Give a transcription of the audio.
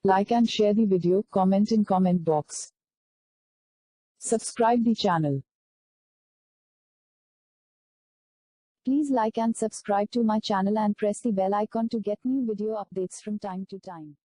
Like and share the video, comment in comment box. Subscribe the channel. Please like and subscribe to my channel and press the bell icon to get new video updates from time to time.